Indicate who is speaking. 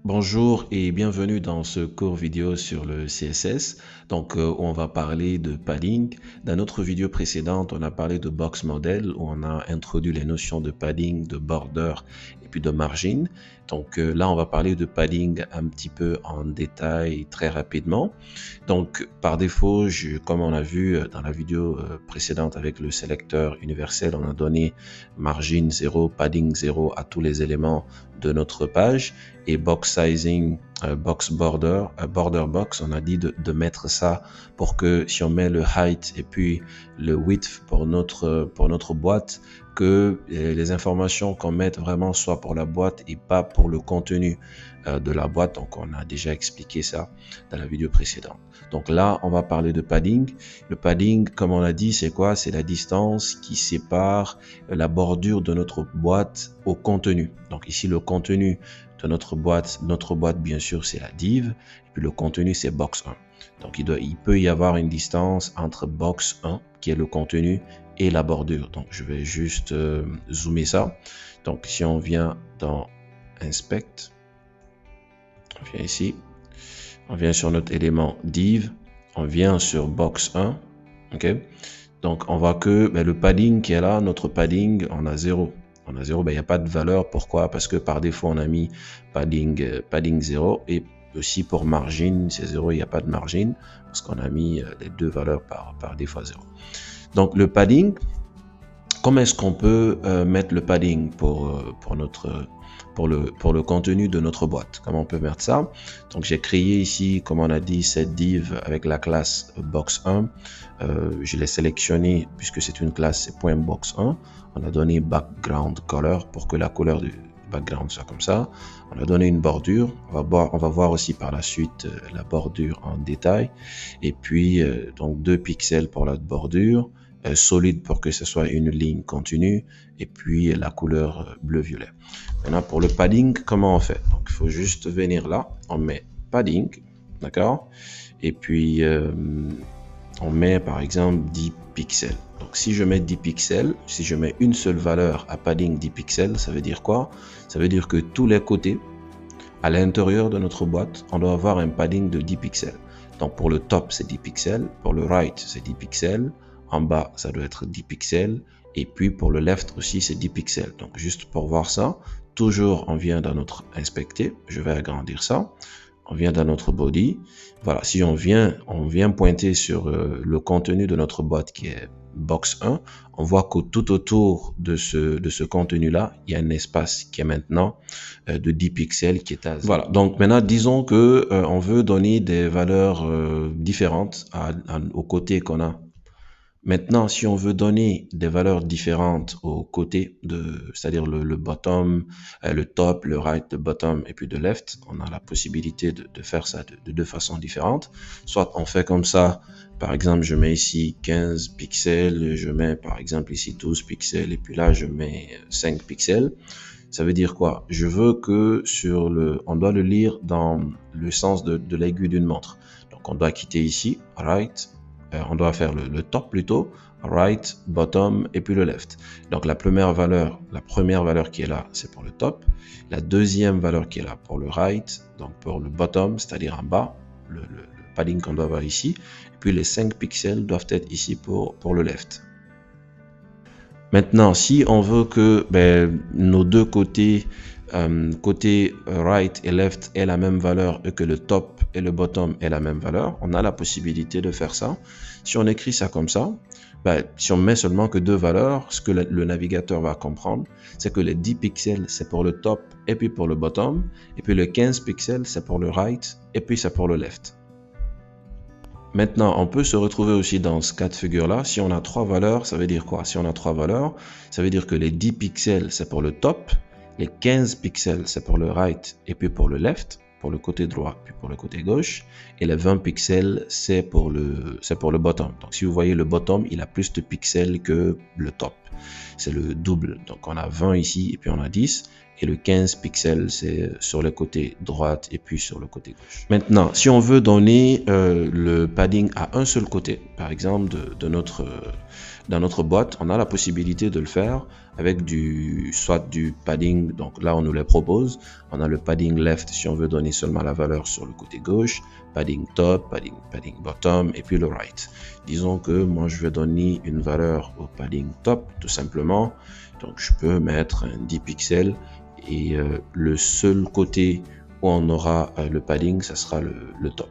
Speaker 1: Bonjour et bienvenue dans ce court vidéo sur le CSS. Où on va parler de padding. Dans notre vidéo précédente, on a parlé de box model où on a introduit les notions de padding, de border et puis de margin. Là, on va parler de padding un petit peu en détail très rapidement. Par défaut, comme on a vu dans la vidéo précédente avec le sélecteur universel, on a donné margin 0, padding 0 à tous les éléments de notre page et box sizing, box border, border box, on a dit de mettre ça pour que si on met le height et puis le width pour notre boîte, que les informations qu'on mette vraiment soit pour la boîte et pas pour le contenu de la boîte. Donc on a déjà expliqué ça dans la vidéo précédente. Donc là, on va parler de padding. Le padding, comme on a dit, c'est quoi? C'est la distance qui sépare la bordure de notre boîte au contenu. Donc ici, le contenu de notre boîte bien sûr, c'est la div. Et puis le contenu, c'est box 1. Donc il peut y avoir une distance entre box 1, qui est le contenu, et la bordure. Donc je vais juste zoomer ça. Donc si on vient dans Inspect, on vient ici, on vient sur notre élément div, on vient sur box 1, ok. Donc on voit que le padding qui est là, notre padding, on a 0. On a 0, il n'y a pas de valeur. Pourquoi? Parce que par défaut, on a mis padding 0 et aussi pour margin, c'est 0, il n'y a pas de margin parce qu'on a mis les deux valeurs par défaut 0. Donc le padding, comment est-ce qu'on peut mettre le padding pour le contenu de notre boîte? Comment on peut mettre ça? Donc j'ai créé ici, comme on a dit, cette div avec la classe box1. Je l'ai sélectionné puisque c'est une classe, c'est .box1. On a donné background color pour que la couleur du background soit comme ça. On a donné une bordure. On va voir aussi par la suite la bordure en détail. Et puis donc 2 pixels pour la bordure. Solide pour que ce soit une ligne continue et puis la couleur bleu-violet. Maintenant pour le padding, comment on fait? Donc il faut juste venir là, on met padding, d'accord? Et puis on met par exemple 10 pixels. Donc si je mets 10 pixels, si je mets une seule valeur à padding 10 pixels, ça veut dire quoi? Ça veut dire que tous les côtés, à l'intérieur de notre boîte, on doit avoir un padding de 10 pixels. Donc pour le top, c'est 10 pixels, pour le right, c'est 10 pixels, en bas, ça doit être 10 pixels. Et puis pour le left aussi, c'est 10 pixels. Donc juste pour voir ça, toujours on vient dans notre inspecter. Je vais agrandir ça. On vient dans notre body. Voilà, si on vient pointer sur le contenu de notre boîte qui est box 1, on voit que tout autour de ce contenu-là, il y a un espace qui est maintenant de 10 pixels qui est à 0. Voilà, donc maintenant, disons que on veut donner des valeurs différentes aux côtés qu'on a. Maintenant, si on veut donner des valeurs différentes aux côtés, c'est-à-dire le bottom, le top, le right, le bottom et puis le left, on a la possibilité de faire ça de deux façons différentes. Soit on fait comme ça, par exemple, je mets ici 15 pixels, je mets par exemple ici 12 pixels et puis là, je mets 5 pixels. Ça veut dire quoi? Je veux que on doit le lire dans le sens de l'aiguille d'une montre. Donc, on doit quitter ici, right, on doit faire le top plutôt, right, bottom et puis le left. Donc la première valeur qui est là, c'est pour le top. La deuxième valeur qui est là pour le right, donc pour le bottom, c'est-à-dire en bas, le padding qu'on doit avoir ici. Et puis les 5 pixels doivent être ici pour le left. Maintenant, si on veut que nos deux côté right et left aient la même valeur et que le top et le bottom aient la même valeur, on a la possibilité de faire ça. Si on écrit ça comme ça, si on met seulement que deux valeurs, ce que le navigateur va comprendre, c'est que les 10 pixels, c'est pour le top et puis pour le bottom, et puis le 15 pixels, c'est pour le right et puis c'est pour le left. Maintenant, on peut se retrouver aussi dans ce cas de figure-là. Si on a trois valeurs, ça veut dire quoi? Si on a trois valeurs, ça veut dire que les 10 pixels, c'est pour le top, les 15 pixels, c'est pour le right et puis pour le left, pour le côté droit puis pour le côté gauche, et les 20 pixels, c'est pour le bottom. Donc, si vous voyez le bottom, il a plus de pixels que le top. C'est le double. Donc, on a 20 ici et puis on a 10. Et le 15 pixels, c'est sur le côté droite et puis sur le côté gauche. Maintenant, si on veut donner le padding à un seul côté, par exemple dans notre boîte, on a la possibilité de le faire avec soit du padding. Donc là, on nous les propose. On a le padding left si on veut donner seulement la valeur sur le côté gauche, padding top, padding bottom et puis le right. Disons que moi, je vais donner une valeur au padding top tout simplement. Donc je peux mettre un 10 pixels et le seul côté où on aura le padding, ça sera le top.